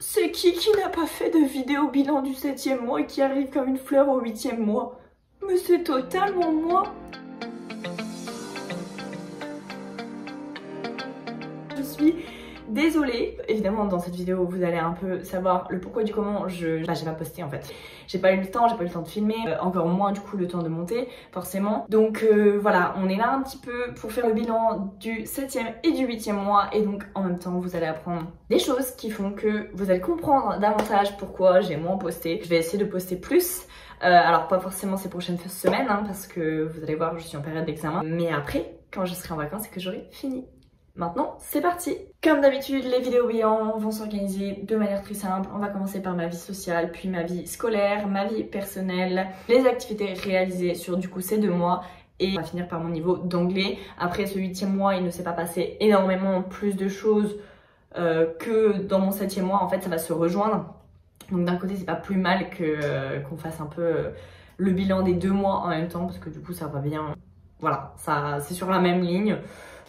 C'est qui n'a pas fait de vidéo bilan du 7e mois et qui arrive comme une fleur au 8e mois? Mais c'est totalement moi. Je suis désolée. Évidemment, dans cette vidéo, vous allez un peu savoir le pourquoi du comment. J'ai pas posté en fait. J'ai pas eu le temps, de filmer, encore moins du coup le temps de monter, forcément. Donc voilà, on est là un petit peu pour faire le bilan du 7e et du 8e mois. Et donc en même temps, vous allez apprendre des choses qui font que vous allez comprendre davantage pourquoi j'ai moins posté. Je vais essayer de poster plus. Alors pas forcément ces prochaines semaines, hein, parce que vous allez voir, je suis en période d'examen. Mais après, quand je serai en vacances et que j'aurai fini. Maintenant, c'est parti! Comme d'habitude, les vidéos bilans vont s'organiser de manière très simple. On va commencer par ma vie sociale, puis ma vie scolaire, ma vie personnelle, les activités réalisées sur du coup ces 2 mois et on va finir par mon niveau d'anglais. Après ce 8e mois, il ne s'est pas passé énormément plus de choses que dans mon 7e mois. En fait, ça va se rejoindre. Donc d'un côté, c'est pas plus mal qu'on fasse un peu le bilan des 2 mois en même temps parce que du coup, ça va bien. Voilà, ça c'est sur la même ligne.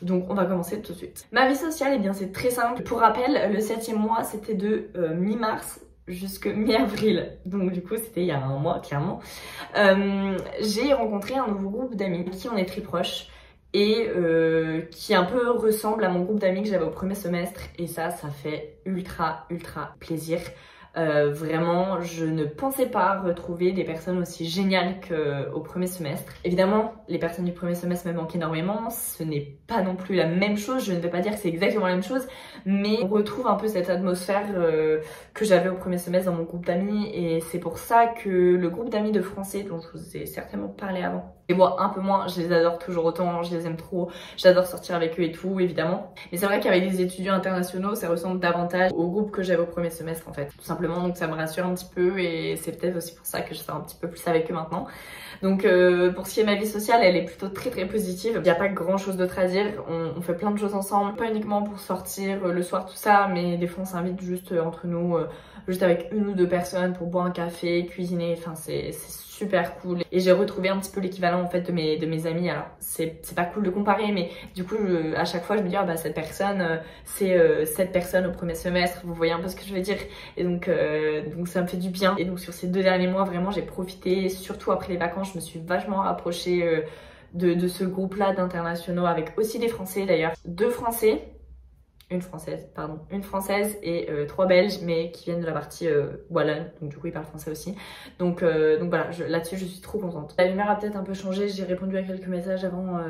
Donc on va commencer tout de suite. Ma vie sociale, eh bien c'est très simple. Pour rappel, le 7e mois c'était de mi-mars jusqu'à mi-avril. Donc du coup c'était il y a un mois clairement. J'ai rencontré un nouveau groupe d'amis qui en est très proche et qui un peu ressemble à mon groupe d'amis que j'avais au premier semestre. Et ça fait ultra plaisir. Vraiment, je ne pensais pas retrouver des personnes aussi géniales qu'au premier semestre. Évidemment, les personnes du premier semestre me manquent énormément. Ce n'est pas non plus la même chose. Je ne vais pas dire que c'est exactement la même chose, mais on retrouve un peu cette atmosphère que j'avais au premier semestre dans mon groupe d'amis. Et c'est pour ça que le groupe d'amis de français, dont je vous ai certainement parlé avant, et moi un peu moins, je les adore toujours autant, je les aime trop, j'adore sortir avec eux et tout évidemment. Mais c'est vrai qu'avec des étudiants internationaux, ça ressemble davantage au groupe que j'avais au premier semestre en fait, tout simplement. Donc ça me rassure un petit peu et c'est peut-être aussi pour ça que je sors un petit peu plus avec eux maintenant. Donc pour ce qui est de ma vie sociale, elle est plutôt très positive. Il n'y a pas grand chose d'autre à dire, on fait plein de choses ensemble, pas uniquement pour sortir le soir tout ça, mais des fois on s'invite juste entre nous, juste avec 1 ou 2 personnes pour boire un café, cuisiner, enfin c'est super cool. Et j'ai retrouvé un petit peu l'équivalent en fait de mes amis. Alors c'est pas cool de comparer, mais du coup à chaque fois je me dis ah bah cette personne c'est cette personne au premier semestre, vous voyez un peu ce que je veux dire. Et donc ça me fait du bien. Et donc sur ces 2 derniers mois vraiment j'ai profité, surtout après les vacances, je me suis vachement rapprochée de ce groupe là d'internationaux avec aussi des Français d'ailleurs. 2 Français, une française et 3 Belges, mais qui viennent de la partie wallonne, donc du coup ils parlent français aussi. Donc voilà, là-dessus je suis trop contente. La lumière a peut-être un peu changé, j'ai répondu à quelques messages avant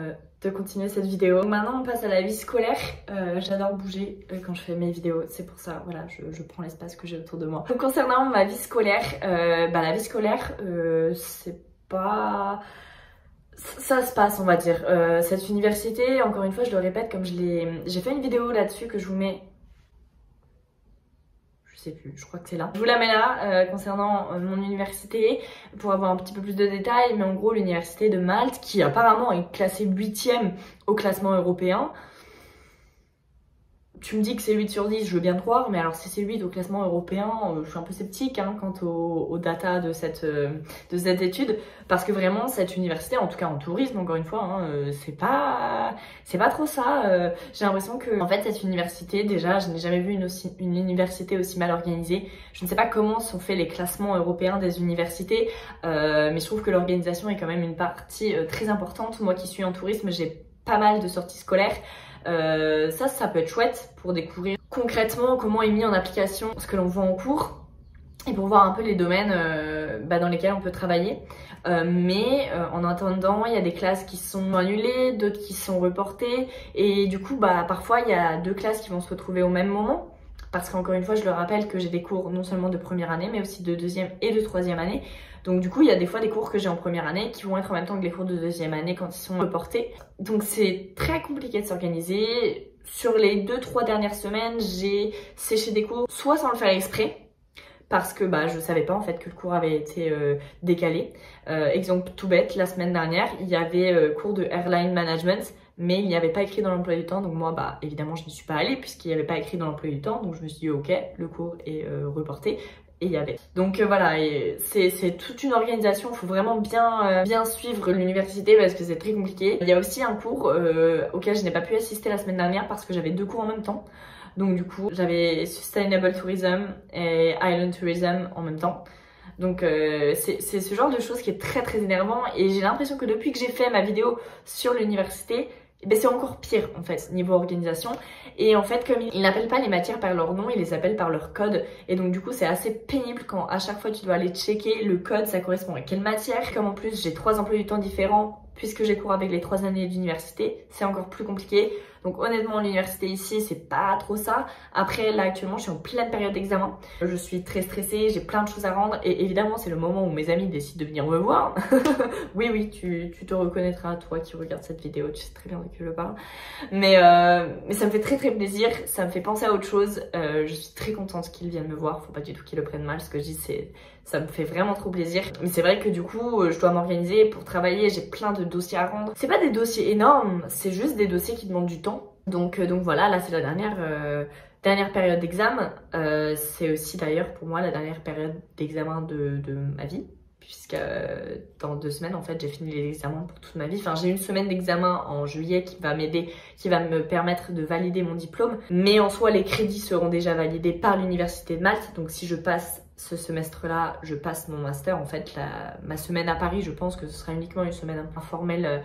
de continuer cette vidéo. Donc maintenant on passe à la vie scolaire. J'adore bouger quand je fais mes vidéos, c'est pour ça, voilà, je prends l'espace que j'ai autour de moi. Donc concernant ma vie scolaire, la vie scolaire c'est pas... Ça se passe, on va dire. Cette université, encore une fois, je le répète, comme j'ai fait une vidéo là-dessus que je vous mets... Je sais plus, je crois que c'est là. Je vous la mets là, concernant mon université, pour avoir un petit peu plus de détails. Mais en gros, l'université de Malte, qui apparemment est classée 8e au classement européen. Tu me dis que c'est 8 sur 10, je veux bien te croire, mais alors si c'est 8 au classement européen, je suis un peu sceptique hein, quant aux data de cette étude, parce que vraiment cette université, en tout cas en tourisme encore une fois, hein, c'est pas trop ça. J'ai l'impression que en fait cette université, déjà je n'ai jamais vu une université aussi mal organisée. Je ne sais pas comment sont faits les classements européens des universités, mais je trouve que l'organisation est quand même une partie très importante. Moi qui suis en tourisme, j'ai pas mal de sorties scolaires. Ça peut être chouette pour découvrir concrètement comment est mis en application ce que l'on voit en cours et pour voir un peu les domaines dans lesquels on peut travailler. Mais en attendant, il y a des classes qui sont annulées, d'autres qui sont reportées et du coup parfois il y a 2 classes qui vont se retrouver au même moment. Parce qu'encore une fois, je le rappelle que j'ai des cours non seulement de première année, mais aussi de 2e et de 3e année. Donc du coup, il y a des fois des cours que j'ai en première année qui vont être en même temps que les cours de 2e année quand ils sont reportés. Donc c'est très compliqué de s'organiser. Sur les 2-3 dernières semaines, j'ai séché des cours, soit sans le faire exprès, parce que je savais pas en fait que le cours avait été décalé. Exemple tout bête, la semaine dernière, il y avait cours de airline management, mais il n'y avait pas écrit dans l'emploi du temps, donc moi évidemment je n'y suis pas allée puisqu'il n'y avait pas écrit dans l'emploi du temps, donc je me suis dit ok, le cours est reporté. Et il y avait. Donc voilà, c'est toute une organisation, il faut vraiment bien suivre l'université parce que c'est très compliqué. Il y a aussi un cours auquel je n'ai pas pu assister la semaine dernière parce que j'avais 2 cours en même temps. Donc du coup, j'avais Sustainable Tourism et Island Tourism en même temps. Donc c'est ce genre de choses qui est très très énervant et j'ai l'impression que depuis que j'ai fait ma vidéo sur l'université, eh ben c'est encore pire en fait niveau organisation. Et en fait comme ils n'appellent pas les matières par leur nom, ils les appellent par leur code. Et donc du coup c'est assez pénible quand à chaque fois tu dois aller checker le code, ça correspond à quelle matière. Comme en plus j'ai 3 emplois du temps différents puisque j'ai cours avec les 3 années d'université, c'est encore plus compliqué. Donc honnêtement l'université ici c'est pas trop ça. Après là actuellement je suis en pleine période d'examen. Je suis très stressée, j'ai plein de choses à rendre et évidemment c'est le moment où mes amis décident de venir me voir. Oui tu te reconnaîtras toi qui regardes cette vidéo, tu sais très bien de qui je parle. Mais ça me fait très très plaisir, ça me fait penser à autre chose. Je suis très contente qu'ils viennent me voir, faut pas du tout qu'ils le prennent mal, ce que je dis ça me fait vraiment trop plaisir. Mais c'est vrai que du coup je dois m'organiser pour travailler, j'ai plein de dossiers à rendre. C'est pas des dossiers énormes, c'est juste des dossiers qui demandent du temps. Donc voilà, là c'est la dernière période d'examen. C'est aussi d'ailleurs pour moi la dernière période d'examen de ma vie. Puisque dans 2 semaines en fait j'ai fini les examens pour toute ma vie. Enfin j'ai une semaine d'examen en juillet qui va m'aider, qui va me permettre de valider mon diplôme. Mais en soi les crédits seront déjà validés par l'université de Malte. Donc si je passe ce semestre-là, je passe mon master. En fait ma semaine à Paris, je pense que ce sera uniquement une semaine informelle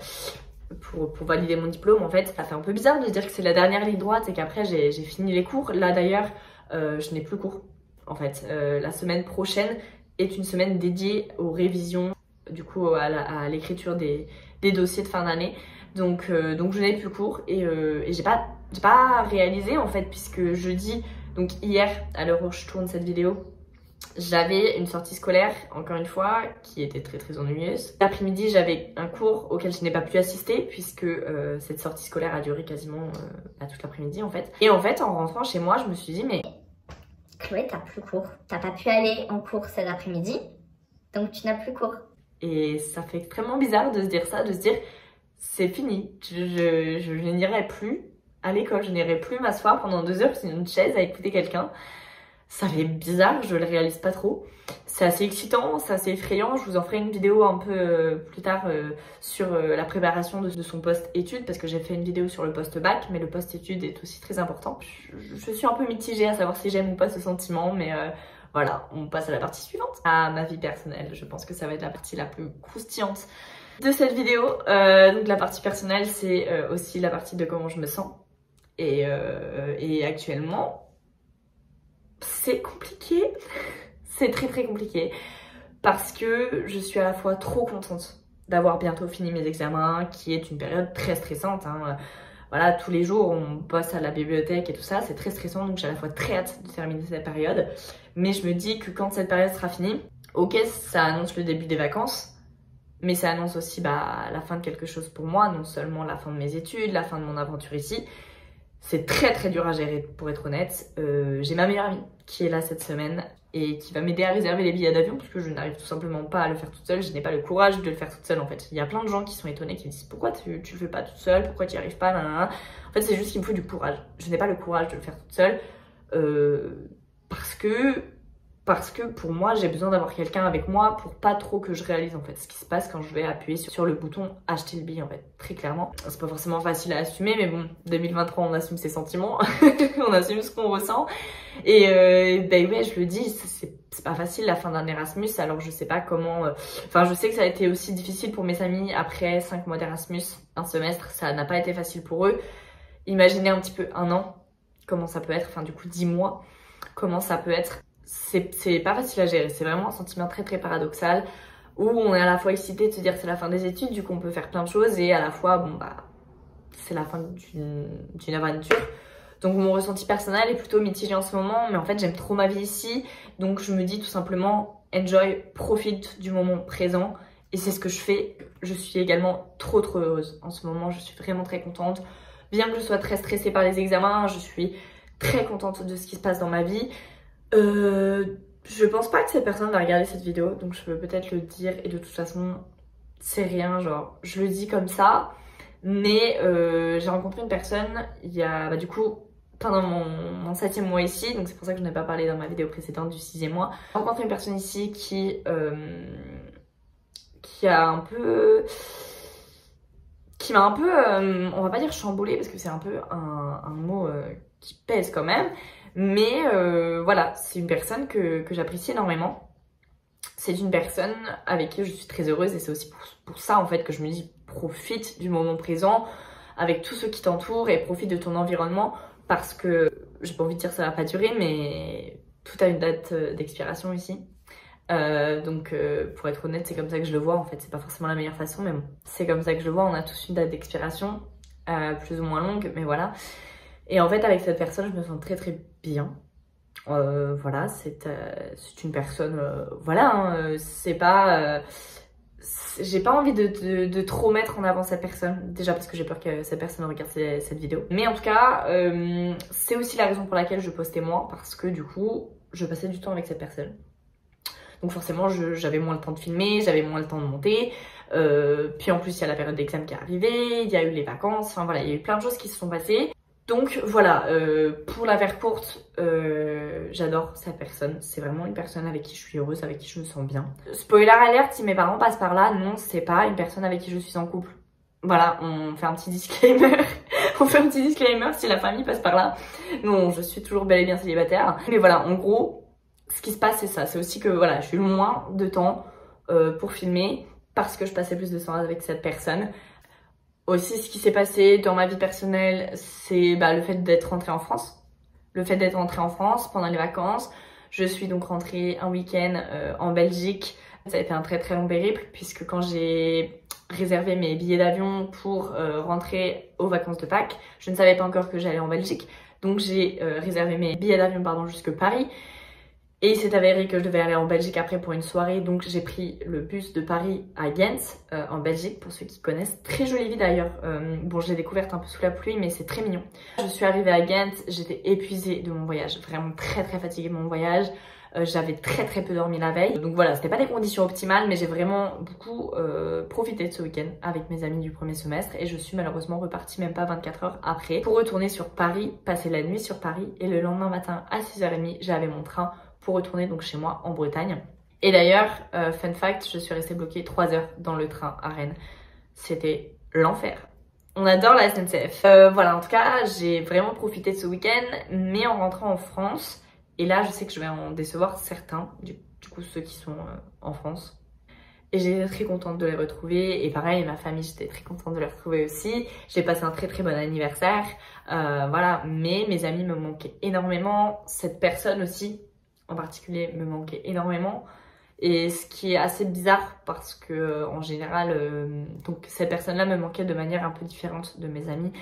pour valider mon diplôme. En fait ça fait un peu bizarre de dire que c'est la dernière ligne droite et qu'après j'ai fini les cours. Là d'ailleurs je n'ai plus cours en fait. La semaine prochaine est une semaine dédiée aux révisions, du coup à l'écriture des dossiers de fin d'année. Donc je n'ai plus cours et j'ai pas réalisé en fait, puisque jeudi, donc hier à l'heure où je tourne cette vidéo, j'avais une sortie scolaire, encore une fois, qui était très très ennuyeuse. L'après-midi, j'avais un cours auquel je n'ai pas pu assister, puisque cette sortie scolaire a duré quasiment toute l'après-midi en fait. Et en fait, en rentrant chez moi, je me suis dit mais Chloé, t'as plus cours. T'as pas pu aller en cours cet après-midi, donc tu n'as plus cours. Et ça fait extrêmement bizarre de se dire ça, de se dire c'est fini, je n'irai plus à l'école, je n'irai plus m'asseoir pendant 2 heures sur une chaise à écouter quelqu'un. Ça fait bizarre, je le réalise pas trop. C'est assez excitant, c'est assez effrayant. Je vous en ferai une vidéo un peu plus tard sur la préparation de son post-études, parce que j'ai fait une vidéo sur le post-bac, mais le post-études est aussi très important. Je suis un peu mitigée à savoir si j'aime ou pas ce sentiment, mais voilà, on passe à la partie suivante. À ma vie personnelle, je pense que ça va être la partie la plus croustillante de cette vidéo. Donc la partie personnelle, c'est aussi la partie de comment je me sens. Et actuellement, c'est compliqué, c'est très très compliqué parce que je suis à la fois trop contente d'avoir bientôt fini mes examens, qui est une période très stressante, hein. Voilà, tous les jours on bosse à la bibliothèque et tout ça, c'est très stressant, donc j'ai à la fois très hâte de terminer cette période. Mais je me dis que quand cette période sera finie, ok, ça annonce le début des vacances, mais ça annonce aussi la fin de quelque chose pour moi, non seulement la fin de mes études, la fin de mon aventure ici. C'est très très dur à gérer pour être honnête. J'ai ma meilleure amie qui est là cette semaine et qui va m'aider à réserver les billets d'avion, parce que je n'arrive tout simplement pas à le faire toute seule. Je n'ai pas le courage de le faire toute seule en fait. Il y a plein de gens qui sont étonnés, qui me disent pourquoi tu le fais pas toute seule, pourquoi tu n'y arrives pas, nanana. En fait c'est juste qu'il me faut du courage. Je n'ai pas le courage de le faire toute seule parce que pour moi j'ai besoin d'avoir quelqu'un avec moi pour pas trop que je réalise en fait ce qui se passe quand je vais appuyer sur le bouton acheter le billet en fait, très clairement. C'est pas forcément facile à assumer, mais bon, 2023 on assume ses sentiments, on assume ce qu'on ressent. Et ben ouais, je le dis, c'est pas facile la fin d'un Erasmus, alors je sais pas comment... Enfin je sais que ça a été aussi difficile pour mes amis après 5 mois d'Erasmus, un semestre, ça n'a pas été facile pour eux. Imaginez un petit peu 1 an, comment ça peut être, enfin du coup 10 mois, comment ça peut être. C'est pas facile à gérer, c'est vraiment un sentiment très très paradoxal où on est à la fois excité de se dire c'est la fin des études, du coup on peut faire plein de choses, et à la fois bon bah c'est la fin d'une aventure. Donc mon ressenti personnel est plutôt mitigé en ce moment, mais en fait j'aime trop ma vie ici, donc je me dis tout simplement enjoy, profite du moment présent, et c'est ce que je fais. Je suis également trop heureuse en ce moment, je suis vraiment très contente. Bien que je sois très stressée par les examens, je suis très contente de ce qui se passe dans ma vie. Je pense pas que cette personne va regarder cette vidéo, donc je peux peut-être le dire, et de toute façon c'est rien, genre je le dis comme ça. Mais j'ai rencontré une personne il y a du coup pendant mon 7e mois ici, donc c'est pour ça que je n'ai pas parlé dans ma vidéo précédente du 6e mois. J'ai rencontré une personne ici qui a un peu... qui m'a un peu, on va pas dire chamboulée parce que c'est un peu un mot qui pèse quand même. Mais voilà, c'est une personne que j'apprécie énormément. C'est une personne avec qui je suis très heureuse et c'est aussi pour ça en fait que je me dis profite du moment présent avec tous ceux qui t'entourent et profite de ton environnement parce que j'ai pas envie de dire que ça va pas durer mais tout a une date d'expiration ici. Donc pour être honnête c'est comme ça que je le vois en fait, c'est pas forcément la meilleure façon mais bon c'est comme ça que je le vois, on a tous une date d'expiration plus ou moins longue mais voilà. Et en fait avec cette personne je me sens très très bien. Voilà, c'est une personne, voilà, hein, c'est pas, j'ai pas envie de trop mettre en avant cette personne, déjà parce que j'ai peur que cette personne regarde cette vidéo. Mais en tout cas, c'est aussi la raison pour laquelle je postais moins, parce que du coup, je passais du temps avec cette personne. Donc forcément, j'avais moins le temps de filmer, j'avais moins le temps de monter. Puis en plus, il y a la période d'examen qui est arrivée, il y a eu les vacances, enfin voilà, il y a eu plein de choses qui se sont passées. Donc voilà, pour la faire courte, j'adore cette personne. C'est vraiment une personne avec qui je suis heureuse, avec qui je me sens bien. Spoiler alert, si mes parents passent par là, non, c'est pas une personne avec qui je suis en couple. Voilà, on fait un petit disclaimer. On fait un petit disclaimer si la famille passe par là. Non, je suis toujours bel et bien célibataire. Mais voilà, en gros, ce qui se passe, c'est ça. C'est aussi que voilà, j'ai eu moins de temps pour filmer parce que je passais plus de temps avec cette personne. Aussi, ce qui s'est passé dans ma vie personnelle, c'est le fait d'être rentrée en France. Le fait d'être rentrée en France pendant les vacances. Je suis donc rentrée un week-end en Belgique. Ça a été un très très long périple puisque quand j'ai réservé mes billets d'avion pour rentrer aux vacances de Pâques, je ne savais pas encore que j'allais en Belgique. Donc j'ai réservé mes billets d'avion jusque Paris. Et il s'est avéré que je devais aller en Belgique après pour une soirée, donc j'ai pris le bus de Paris à Ghent, en Belgique, pour ceux qui connaissent. Très jolie ville d'ailleurs. Bon, je l'ai découverte un peu sous la pluie, mais c'est très mignon. Je suis arrivée à Ghent, j'étais épuisée de mon voyage, vraiment très très fatiguée de mon voyage. J'avais très très peu dormi la veille. Donc voilà, c'était pas des conditions optimales, mais j'ai vraiment beaucoup profité de ce week-end avec mes amis du premier semestre. Et je suis malheureusement repartie même pas 24 heures après pour retourner sur Paris, passer la nuit sur Paris. Et le lendemain matin à 6h30, j'avais mon train pour retourner donc chez moi en Bretagne. Et d'ailleurs, fun fact, je suis restée bloquée 3 heures dans le train à Rennes. C'était l'enfer. On adore la SNCF. Voilà, en tout cas, j'ai vraiment profité de ce week-end, mais en rentrant en France, et là, je sais que je vais en décevoir certains, du coup ceux qui sont en France. Et j'étais très contente de les retrouver, et pareil, ma famille, j'étais très contente de les retrouver aussi. J'ai passé un très très bon anniversaire, voilà, mais mes amis me manquaient énormément. Cette personne aussi, en particulier, me manquait énormément. Et ce qui est assez bizarre parce que en général, donc cette personne-là me manquait de manière un peu différente de mes amis.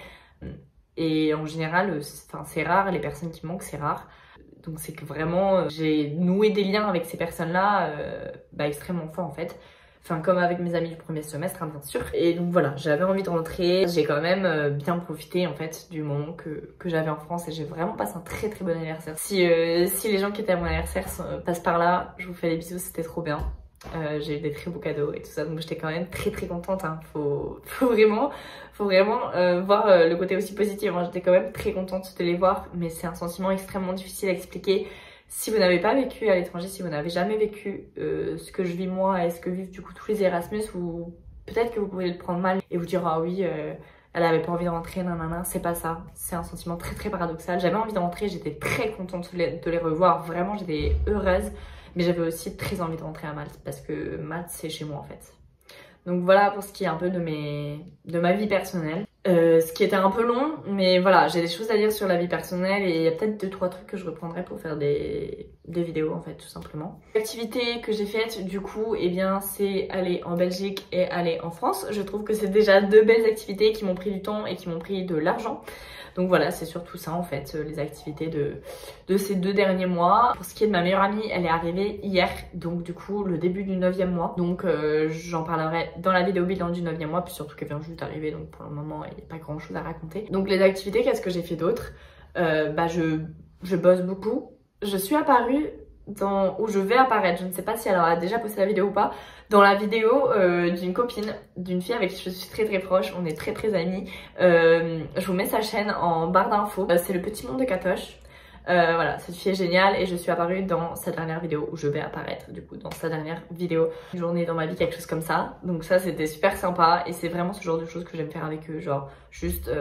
Et en général, c'est rare, les personnes qui manquent, c'est rare. Donc c'est que vraiment, j'ai noué des liens avec ces personnes-là extrêmement forts en fait. Enfin, comme avec mes amis du premier semestre, hein, bien sûr. Et donc voilà, j'avais envie de rentrer. J'ai quand même bien profité en fait du moment que j'avais en France et j'ai vraiment passé un très très bon anniversaire. Si les gens qui étaient à mon anniversaire passent par là, je vous fais des bisous, c'était trop bien. J'ai eu des très beaux cadeaux et tout ça, donc j'étais quand même très très contente. Hein. Faut vraiment voir le côté aussi positif. Hein. J'étais quand même très contente de les voir, mais c'est un sentiment extrêmement difficile à expliquer. Si vous n'avez pas vécu à l'étranger, si vous n'avez jamais vécu ce que je vis moi et ce que vivent du coup tous les Erasmus, ou peut-être que vous pouvez le prendre mal et vous dire ah oui, elle avait pas envie de rentrer, nanana, c'est pas ça. C'est un sentiment très très paradoxal. J'avais envie de rentrer, j'étais très contente de les revoir, vraiment j'étais heureuse, mais j'avais aussi très envie de rentrer à Malte parce que Malte c'est chez moi en fait. Donc voilà pour ce qui est un peu de ma vie personnelle. Ce qui était un peu long, mais voilà, j'ai des choses à dire sur la vie personnelle et il y a peut-être 2-3 trucs que je reprendrai pour faire des vidéos en fait, tout simplement. L'activité que j'ai faite du coup, eh bien c'est aller en Belgique et aller en France. Je trouve que c'est déjà 2 belles activités qui m'ont pris du temps et qui m'ont pris de l'argent. Donc voilà, c'est surtout ça en fait, les activités de ces 2 derniers mois. Pour ce qui est de ma meilleure amie, elle est arrivée hier, donc du coup le début du 9e mois. Donc j'en parlerai dans la vidéo bilan du 9e mois, puis surtout qu'elle vient juste d'arriver, donc pour le moment il n'y a pas grand chose à raconter. Donc les activités, qu'est-ce que j'ai fait d'autre? Je bosse beaucoup. Je suis apparue où je vais apparaître, je ne sais pas si elle aura déjà posté la vidéo ou pas, dans la vidéo d'une copine, d'une fille avec qui je suis très très proche, on est très très amis. Je vous mets sa chaîne en barre d'infos, c'est le petit monde de Katoche. Voilà, cette fille est géniale et je suis apparue dans sa dernière vidéo, où je vais apparaître du coup dans sa dernière vidéo. Une journée dans ma vie, quelque chose comme ça. Donc ça c'était super sympa et c'est vraiment ce genre de choses que j'aime faire avec eux, genre juste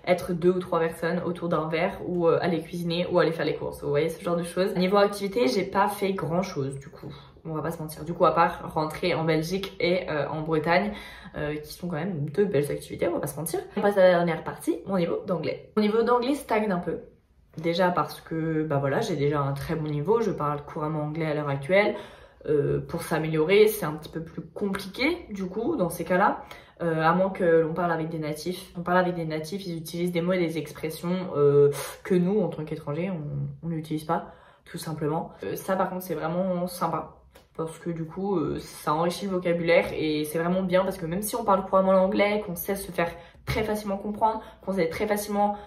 être 2 ou 3 personnes autour d'un verre ou aller cuisiner ou aller faire les courses, vous voyez ce genre de choses. Niveau activité, j'ai pas fait grand chose du coup. On va pas se mentir. Du coup, à part rentrer en Belgique et en Bretagne, qui sont quand même 2 belles activités, on va pas se mentir. On passe à la dernière partie, mon niveau d'anglais. Mon niveau d'anglais stagne un peu. Déjà parce que, bah voilà, j'ai déjà un très bon niveau, je parle couramment anglais à l'heure actuelle. Pour s'améliorer, c'est un petit peu plus compliqué, du coup, dans ces cas-là. À moins que l'on parle avec des natifs. On parle avec des natifs, ils utilisent des mots et des expressions que nous, en tant qu'étrangers, on n'utilise pas, tout simplement. Ça, par contre, c'est vraiment sympa. Parce que du coup, ça enrichit le vocabulaire et c'est vraiment bien parce que même si on parle couramment l'anglais, qu'on sait se faire très facilement comprendre, qu'on sait très facilement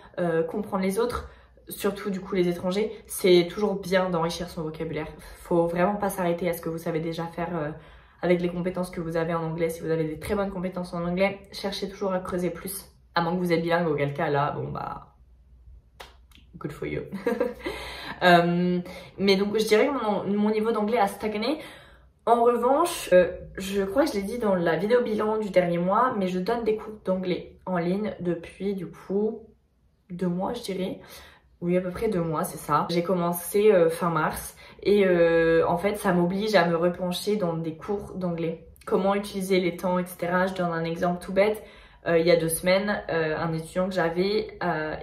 comprendre les autres, surtout du coup les étrangers, c'est toujours bien d'enrichir son vocabulaire. Faut vraiment pas s'arrêter à ce que vous savez déjà faire avec les compétences que vous avez en anglais. Si vous avez des très bonnes compétences en anglais, cherchez toujours à creuser plus. À moins que vous êtes bilingue, auquel cas là, bon bah, good for you. Mais donc je dirais que mon niveau d'anglais a stagné. En revanche, je crois que je l'ai dit dans la vidéo bilan du dernier mois, mais je donne des cours d'anglais en ligne depuis du coup 2 mois je dirais. Oui, à peu près 2 mois, c'est ça. J'ai commencé fin mars et en fait ça m'oblige à me replancher dans des cours d'anglais. Comment utiliser les temps, etc. Je donne un exemple tout bête. Il y a 2 semaines, un étudiant que j'avais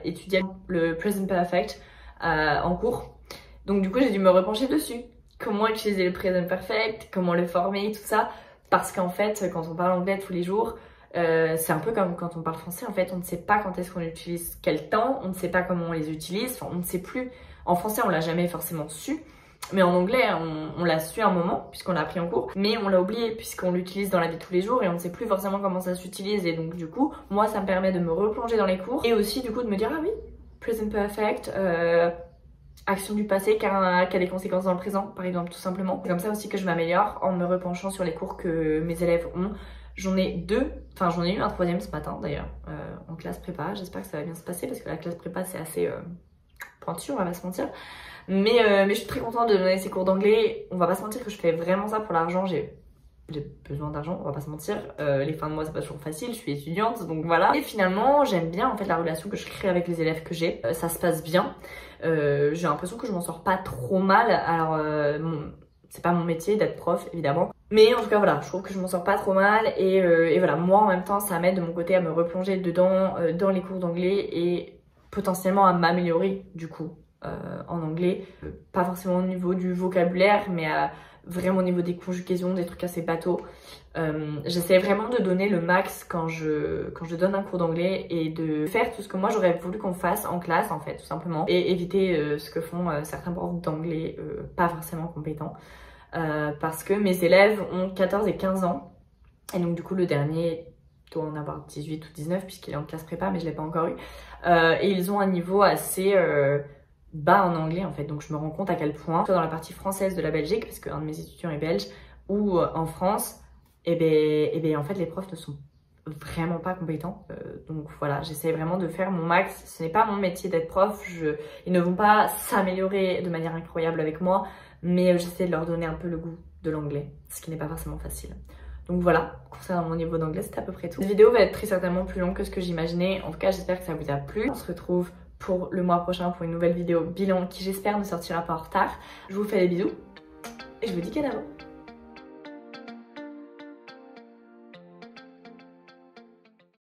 étudiait le Present Perfect en cours. Donc du coup j'ai dû me repencher dessus. Comment utiliser le Present Perfect, comment le former, tout ça. Parce qu'en fait, quand on parle anglais tous les jours, c'est un peu comme quand on parle français. En fait, on ne sait pas quand est-ce qu'on utilise quel temps, on ne sait pas comment on les utilise, enfin, on ne sait plus. En français, on l'a jamais forcément su. Mais en anglais, on l'a su un moment, puisqu'on l'a appris en cours. Mais on l'a oublié, puisqu'on l'utilise dans la vie de tous les jours et on ne sait plus forcément comment ça s'utilise. Et donc, du coup, moi, ça me permet de me replonger dans les cours. Et aussi, du coup, de me dire, ah oui, Present Perfect, action du passé qui a des conséquences dans le présent, par exemple, tout simplement. C'est comme ça aussi que je m'améliore en me repenchant sur les cours que mes élèves ont. J'en ai 2, enfin j'en ai eu un 3e ce matin d'ailleurs, en classe prépa. J'espère que ça va bien se passer parce que la classe prépa c'est assez pointu, on va pas se mentir. Mais je suis très contente de donner ces cours d'anglais. On va pas se mentir que je fais vraiment ça pour l'argent. J'ai besoin d'argent, on va pas se mentir. Les fins de mois c'est pas toujours facile, je suis étudiante, donc voilà. Et finalement j'aime bien en fait la relation que je crée avec les élèves que j'ai. Ça se passe bien. J'ai l'impression que je m'en sors pas trop mal. Alors c'est pas mon métier d'être prof évidemment, mais en tout cas voilà, je trouve que je m'en sors pas trop mal et voilà, moi en même temps ça m'aide de mon côté à me replonger dedans dans les cours d'anglais et potentiellement à m'améliorer du coup en anglais, pas forcément au niveau du vocabulaire mais vraiment au niveau des conjugaisons, des trucs assez bateaux. J'essaie vraiment de donner le max quand je donne un cours d'anglais et de faire tout ce que moi j'aurais voulu qu'on fasse en classe en fait, tout simplement. Et éviter ce que font certains profs d'anglais pas forcément compétents. Parce que mes élèves ont 14 et 15 ans. Et donc du coup le dernier doit en avoir 18 ou 19 puisqu'il est en classe prépa mais je l'ai pas encore eu. Et ils ont un niveau assez bas en anglais en fait, donc je me rends compte à quel point, soit dans la partie française de la Belgique, parce qu'un de mes étudiants est belge, ou en France, et ben en fait les profs ne sont vraiment pas compétents. Donc voilà, j'essaie vraiment de faire mon max. Ce n'est pas mon métier d'être prof, ils ne vont pas s'améliorer de manière incroyable avec moi, mais j'essaie de leur donner un peu le goût de l'anglais, ce qui n'est pas forcément facile. Donc voilà, concernant mon niveau d'anglais, c'est à peu près tout. Cette vidéo va être très certainement plus longue que ce que j'imaginais. En tout cas, j'espère que ça vous a plu. On se retrouve pour le mois prochain pour une nouvelle vidéo bilan qui j'espère ne sortira pas en retard. Je vous fais des bisous et je vous dis qu'à d'avant.